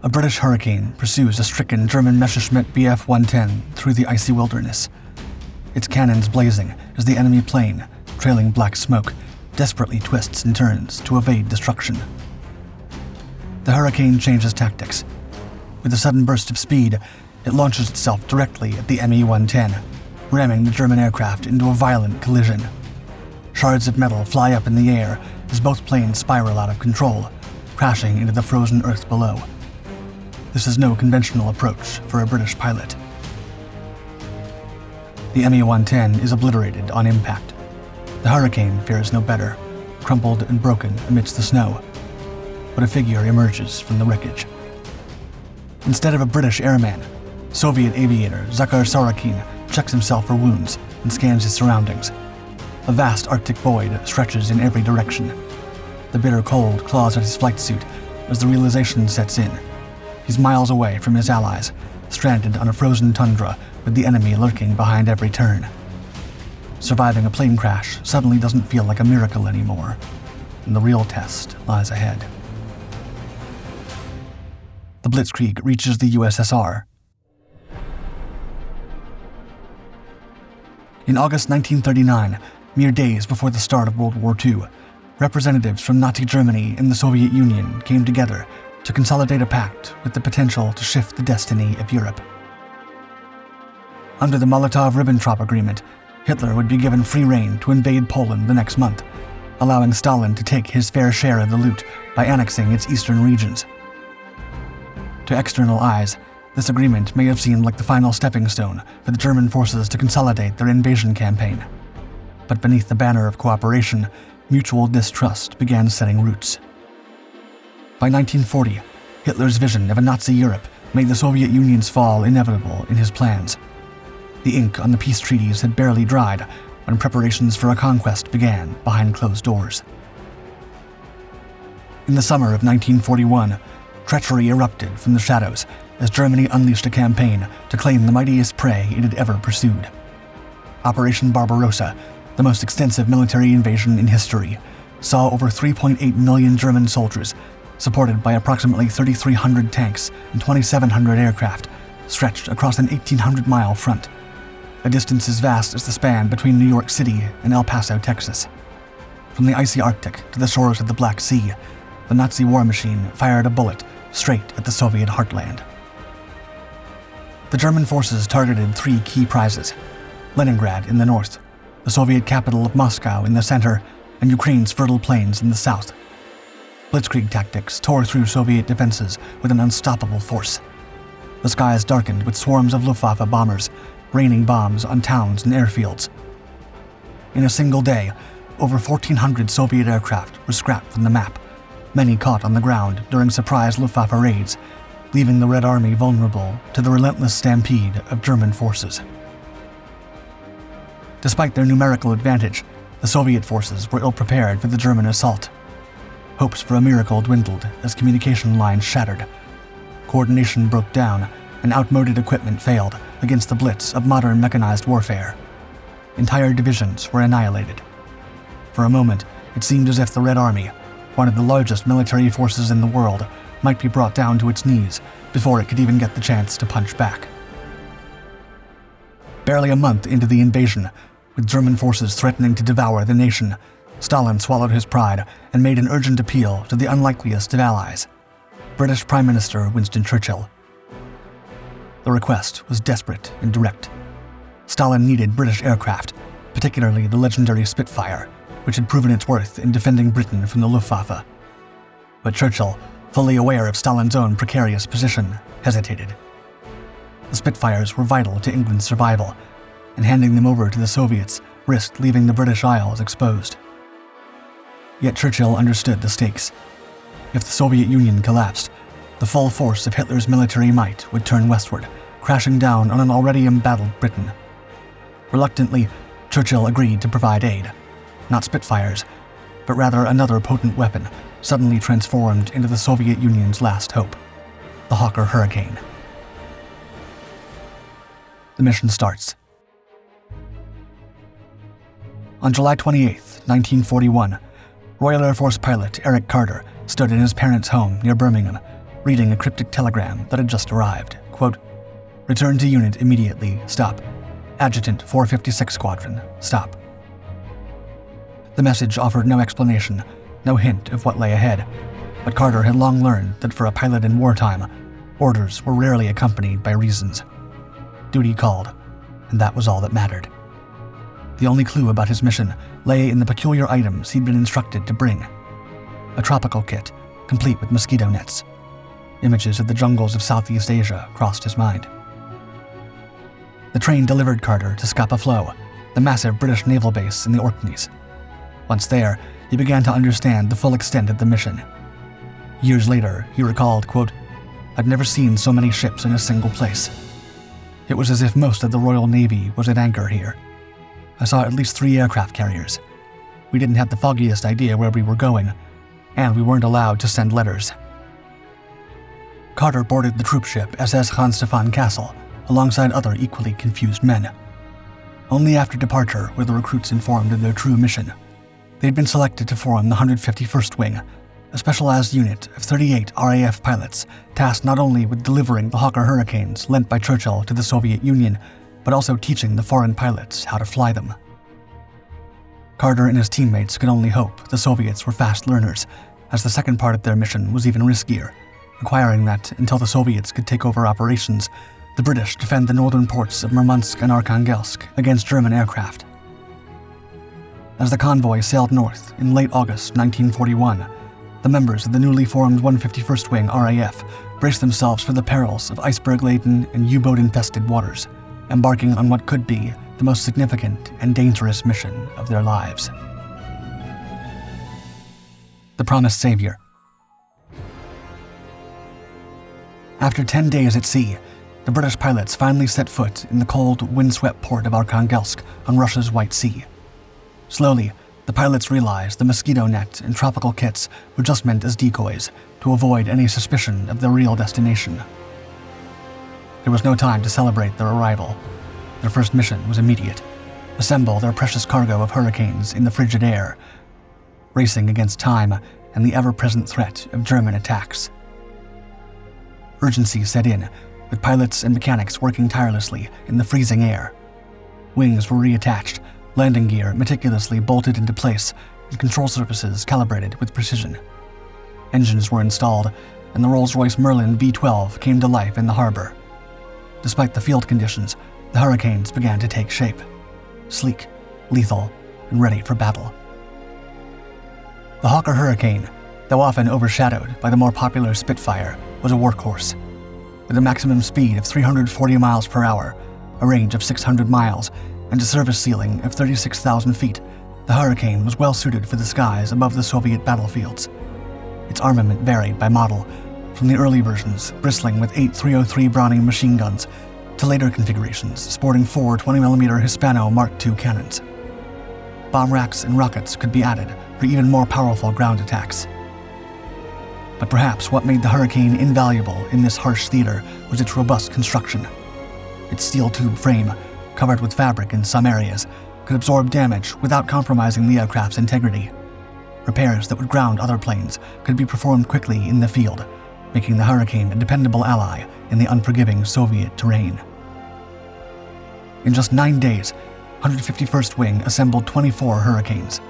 A British Hurricane pursues a stricken German Messerschmitt Bf 110 through the icy wilderness. Its cannons blazing as the enemy plane, trailing black smoke, desperately twists and turns to evade destruction. The Hurricane changes tactics. With a sudden burst of speed, it launches itself directly at the Me-110, ramming the German aircraft into a violent collision. Shards of metal fly up in the air as both planes spiral out of control, crashing into the frozen earth below. This is no conventional approach for a British pilot. The Me-110 is obliterated on impact. The Hurricane fares no better, crumpled and broken amidst the snow. But a figure emerges from the wreckage. Instead of a British airman, Soviet aviator Zakhar Sorokin checks himself for wounds and scans his surroundings. A vast Arctic void stretches in every direction. The bitter cold claws at his flight suit as the realization sets in. He's miles away from his allies, stranded on a frozen tundra with the enemy lurking behind every turn. Surviving a plane crash suddenly doesn't feel like a miracle anymore, and the real test lies ahead. The Blitzkrieg reaches the USSR. In August 1939, mere days before the start of World War II, representatives from Nazi Germany and the Soviet Union came together to consolidate a pact with the potential to shift the destiny of Europe. Under the Molotov-Ribbentrop Agreement, Hitler would be given free rein to invade Poland the next month, allowing Stalin to take his fair share of the loot by annexing its eastern regions. To external eyes, this agreement may have seemed like the final stepping stone for the German forces to consolidate their invasion campaign. But beneath the banner of cooperation, mutual distrust began setting roots. By 1940, Hitler's vision of a Nazi Europe made the Soviet Union's fall inevitable in his plans. The ink on the peace treaties had barely dried when preparations for a conquest began behind closed doors. In the summer of 1941, treachery erupted from the shadows as Germany unleashed a campaign to claim the mightiest prey it had ever pursued. Operation Barbarossa, the most extensive military invasion in history, saw over 3.8 million German soldiers, supported by approximately 3,300 tanks and 2,700 aircraft, stretched across an 1,800-mile front, a distance as vast as the span between New York City and El Paso, Texas. From the icy Arctic to the shores of the Black Sea, the Nazi war machine fired a bullet straight at the Soviet heartland. The German forces targeted three key prizes: Leningrad in the north, the Soviet capital of Moscow in the center, and Ukraine's fertile plains in the south. Blitzkrieg tactics tore through Soviet defenses with an unstoppable force. The skies darkened with swarms of Luftwaffe bombers, raining bombs on towns and airfields. In a single day, over 1,400 Soviet aircraft were scrapped from the map, many caught on the ground during surprise Luftwaffe raids, leaving the Red Army vulnerable to the relentless stampede of German forces. Despite their numerical advantage, the Soviet forces were ill-prepared for the German assault. Hopes for a miracle dwindled as communication lines shattered. Coordination broke down, and outmoded equipment failed against the blitz of modern mechanized warfare. Entire divisions were annihilated. For a moment, it seemed as if the Red Army, one of the largest military forces in the world, might be brought down to its knees before it could even get the chance to punch back. Barely a month into the invasion, with German forces threatening to devour the nation, Stalin swallowed his pride and made an urgent appeal to the unlikeliest of allies, British Prime Minister Winston Churchill. The request was desperate and direct. Stalin needed British aircraft, particularly the legendary Spitfire, which had proven its worth in defending Britain from the Luftwaffe. But Churchill, fully aware of Stalin's own precarious position, hesitated. The Spitfires were vital to England's survival, and handing them over to the Soviets risked leaving the British Isles exposed. Yet Churchill understood the stakes. If the Soviet Union collapsed, the full force of Hitler's military might would turn westward, crashing down on an already embattled Britain. Reluctantly, Churchill agreed to provide aid, not Spitfires, but rather another potent weapon suddenly transformed into the Soviet Union's last hope, the Hawker Hurricane. The mission starts. On July 28, 1941, Royal Air Force pilot Eric Carter stood in his parents' home near Birmingham, reading a cryptic telegram that had just arrived. Quote, "Return to unit immediately. Stop. Adjutant 456 Squadron. Stop." The message offered no explanation, no hint of what lay ahead, but Carter had long learned that for a pilot in wartime, orders were rarely accompanied by reasons. Duty called, and that was all that mattered. The only clue about his mission lay in the peculiar items he'd been instructed to bring. A tropical kit, complete with mosquito nets. Images of the jungles of Southeast Asia crossed his mind. The train delivered Carter to Scapa Flow, the massive British naval base in the Orkneys. Once there, he began to understand the full extent of the mission. Years later, he recalled, quote, "I'd never seen so many ships in a single place. It was as if most of the Royal Navy was at anchor here. I saw at least 3 aircraft carriers. We didn't have the foggiest idea where we were going, and we weren't allowed to send letters." Carter boarded the troop ship SS Hans Stefan Castle alongside other equally confused men. Only after departure were the recruits informed of their true mission. They'd been selected to form the 151st Wing, a specialized unit of 38 RAF pilots tasked not only with delivering the Hawker Hurricanes lent by Churchill to the Soviet Union, but also teaching the foreign pilots how to fly them. Carter and his teammates could only hope the Soviets were fast learners, as the second part of their mission was even riskier, requiring that, until the Soviets could take over operations, the British defend the northern ports of Murmansk and Arkhangelsk against German aircraft. As the convoy sailed north in late August 1941, the members of the newly formed 151st Wing RAF braced themselves for the perils of iceberg-laden and U-boat-infested waters, embarking on what could be the most significant and dangerous mission of their lives. The Promised Savior. After 10 days at sea, the British pilots finally set foot in the cold, windswept port of Arkhangelsk on Russia's White Sea. Slowly, the pilots realized the mosquito net and tropical kits were just meant as decoys to avoid any suspicion of their real destination. There was no time to celebrate their arrival. Their first mission was immediate: assemble their precious cargo of Hurricanes in the frigid air, racing against time and the ever-present threat of German attacks. Urgency set in, with pilots and mechanics working tirelessly in the freezing air. Wings were reattached, landing gear meticulously bolted into place, and control surfaces calibrated with precision. Engines were installed, and the Rolls-Royce Merlin V-12 came to life in the harbor. Despite the field conditions, the Hurricanes began to take shape. Sleek, lethal, and ready for battle. The Hawker Hurricane, though often overshadowed by the more popular Spitfire, was a workhorse. With a maximum speed of 340 miles per hour, a range of 600 miles, and a service ceiling of 36,000 feet, the Hurricane was well suited for the skies above the Soviet battlefields. Its armament varied by model, from the early versions bristling with 8 303 Browning machine guns to later configurations sporting 4 20mm Hispano Mark II cannons. Bomb racks and rockets could be added for even more powerful ground attacks. But perhaps what made the Hurricane invaluable in this harsh theater was its robust construction. Its steel tube frame, covered with fabric in some areas, could absorb damage without compromising the aircraft's integrity. Repairs that would ground other planes could be performed quickly in the field, making the Hurricane a dependable ally in the unforgiving Soviet terrain. In just 9 days, 151st Wing assembled 24 Hurricanes.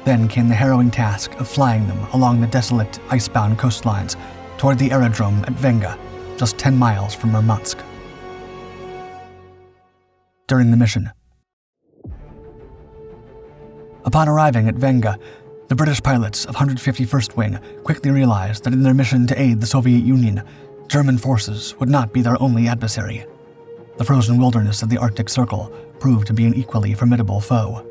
Then came the harrowing task of flying them along the desolate, icebound coastlines toward the aerodrome at Venga, just 10 miles from Murmansk. During the mission. Upon arriving at Venga, the British pilots of 151st Wing quickly realized that in their mission to aid the Soviet Union, German forces would not be their only adversary. The frozen wilderness of the Arctic Circle proved to be an equally formidable foe.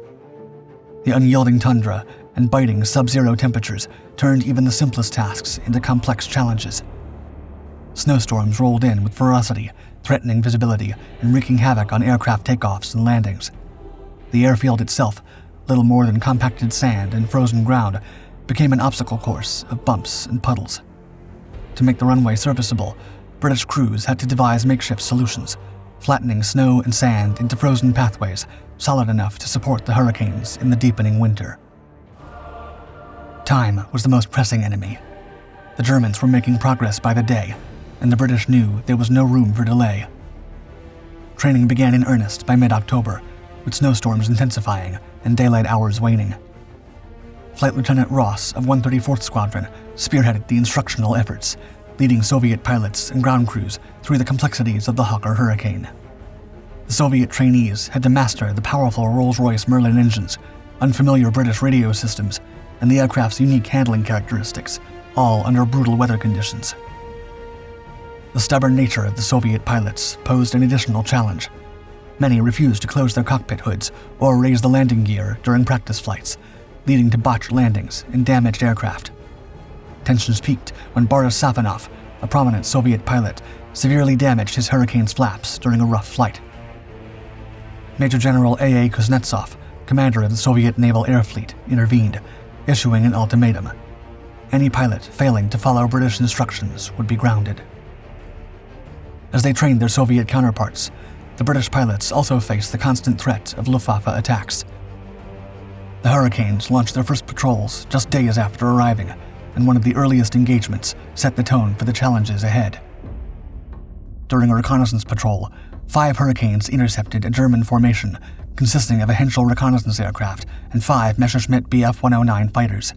The unyielding tundra and biting sub-zero temperatures turned even the simplest tasks into complex challenges. Snowstorms rolled in with ferocity, threatening visibility and wreaking havoc on aircraft takeoffs and landings. The airfield itself, little more than compacted sand and frozen ground, became an obstacle course of bumps and puddles. To make the runway serviceable, British crews had to devise makeshift solutions, flattening snow and sand into frozen pathways solid enough to support the Hurricanes in the deepening winter. Time was the most pressing enemy. The Germans were making progress by the day, and the British knew there was no room for delay. Training began in earnest by mid-October, with snowstorms intensifying and daylight hours waning. Flight Lieutenant Ross of 134th Squadron spearheaded the instructional efforts, leading Soviet pilots and ground crews through the complexities of the Hawker Hurricane. The Soviet trainees had to master the powerful Rolls-Royce Merlin engines, unfamiliar British radio systems, and the aircraft's unique handling characteristics, all under brutal weather conditions. The stubborn nature of the Soviet pilots posed an additional challenge. Many refused to close their cockpit hoods or raise the landing gear during practice flights, leading to botched landings and damaged aircraft. Tensions peaked when Boris Safanov, a prominent Soviet pilot, severely damaged his Hurricane's flaps during a rough flight. Major General A.A. Kuznetsov, commander of the Soviet Naval Air Fleet, intervened, issuing an ultimatum. Any pilot failing to follow British instructions would be grounded. As they trained their Soviet counterparts, the British pilots also faced the constant threat of Luftwaffe attacks. The Hurricanes launched their first patrols just days after arriving, and one of the earliest engagements set the tone for the challenges ahead. During a reconnaissance patrol, 5 Hurricanes intercepted a German formation consisting of a Henschel reconnaissance aircraft and 5 Messerschmitt Bf 109 fighters.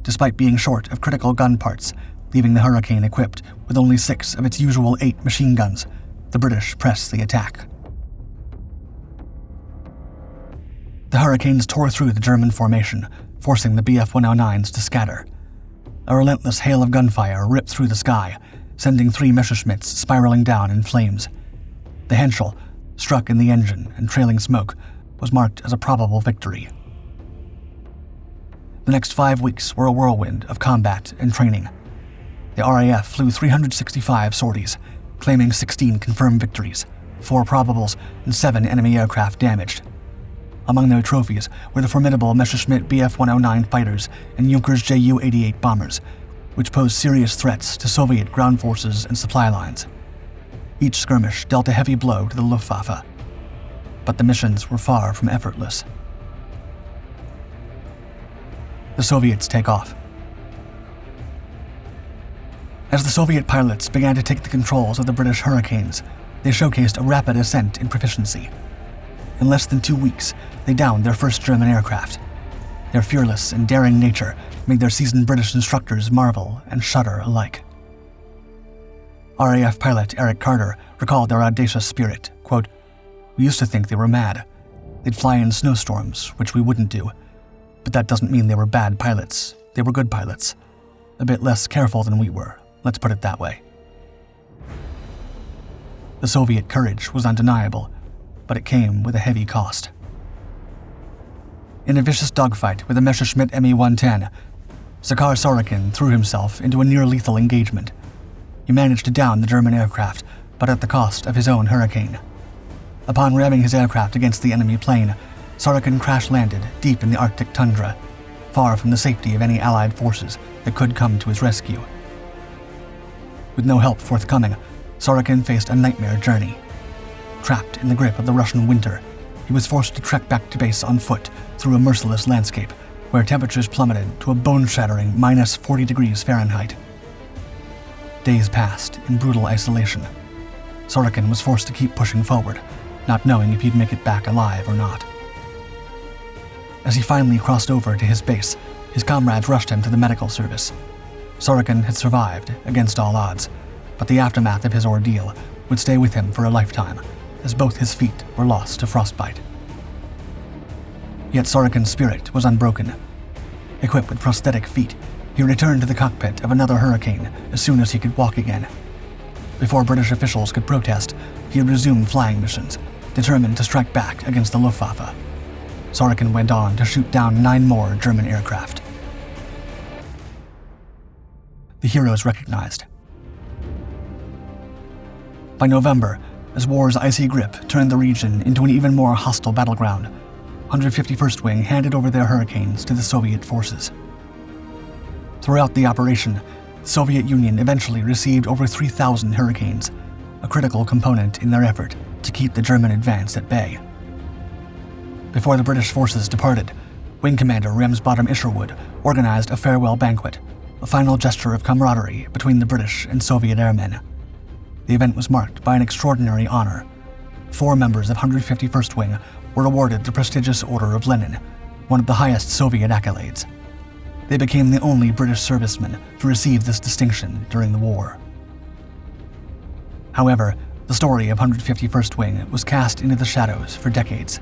Despite being short of critical gun parts, leaving the Hurricane equipped with only 6 of its usual 8 machine guns, the British pressed the attack. The Hurricanes tore through the German formation, forcing the Bf 109s to scatter. A relentless hail of gunfire ripped through the sky, sending 3 Messerschmitts spiraling down in flames. The Henschel, struck in the engine and trailing smoke, was marked as a probable victory. The next 5 weeks were a whirlwind of combat and training. The RAF flew 365 sorties, claiming 16 confirmed victories, 4 probables, and 7 enemy aircraft damaged. Among their trophies were the formidable Messerschmitt Bf 109 fighters and Junkers Ju-88 bombers, which posed serious threats to Soviet ground forces and supply lines. Each skirmish dealt a heavy blow to the Luftwaffe, but the missions were far from effortless. The Soviets take off. As the Soviet pilots began to take the controls of the British Hurricanes, they showcased a rapid ascent in proficiency. In less than 2 weeks, they downed their first German aircraft. Their fearless and daring nature made their seasoned British instructors marvel and shudder alike. RAF pilot Eric Carter recalled their audacious spirit, quote, "We used to think they were mad. They'd fly in snowstorms, which we wouldn't do. But that doesn't mean they were bad pilots. They were good pilots. A bit less careful than we were, let's put it that way." The Soviet courage was undeniable, but it came with a heavy cost. In a vicious dogfight with a Messerschmitt Me-110, Zakhar Sorokin threw himself into a near-lethal engagement. He managed to down the German aircraft, but at the cost of his own Hurricane. Upon ramming his aircraft against the enemy plane, Sorokin crash-landed deep in the Arctic tundra, far from the safety of any Allied forces that could come to his rescue. With no help forthcoming, Sorokin faced a nightmare journey. Trapped in the grip of the Russian winter, he was forced to trek back to base on foot through a merciless landscape where temperatures plummeted to a bone-shattering minus 40 degrees Fahrenheit. Days passed in brutal isolation. Sorokin was forced to keep pushing forward, not knowing if he'd make it back alive or not. As he finally crossed over to his base, his comrades rushed him to the medical service. Sorokin had survived against all odds, but the aftermath of his ordeal would stay with him for a lifetime, as both his feet were lost to frostbite. Yet Sorokin's spirit was unbroken. Equipped with prosthetic feet, he returned to the cockpit of another Hurricane as soon as he could walk again. Before British officials could protest, he had resumed flying missions, determined to strike back against the Luftwaffe. Sorokin went on to shoot down 9 more German aircraft. The heroes recognized. By November, as war's icy grip turned the region into an even more hostile battleground, 151st Wing handed over their Hurricanes to the Soviet forces. Throughout the operation, the Soviet Union eventually received over 3,000 Hurricanes, a critical component in their effort to keep the German advance at bay. Before the British forces departed, Wing Commander Ramsbottom Isherwood organized a farewell banquet, a final gesture of camaraderie between the British and Soviet airmen. The event was marked by an extraordinary honor. 4 members of 151st Wing were awarded the prestigious Order of Lenin, one of the highest Soviet accolades. They became the only British servicemen to receive this distinction during the war. However, the story of 151st Wing was cast into the shadows for decades.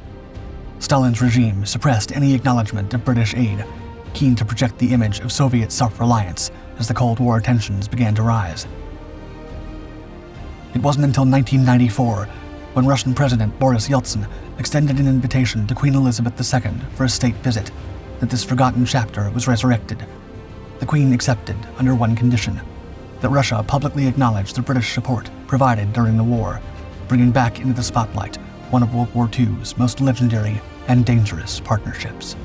Stalin's regime suppressed any acknowledgement of British aid, keen to project the image of Soviet self-reliance as the Cold War tensions began to rise. It wasn't until 1994, when Russian President Boris Yeltsin extended an invitation to Queen Elizabeth II for a state visit, that this forgotten chapter was resurrected. The Queen accepted under one condition: that Russia publicly acknowledge the British support provided during the war, bringing back into the spotlight one of World War II's most legendary and dangerous partnerships.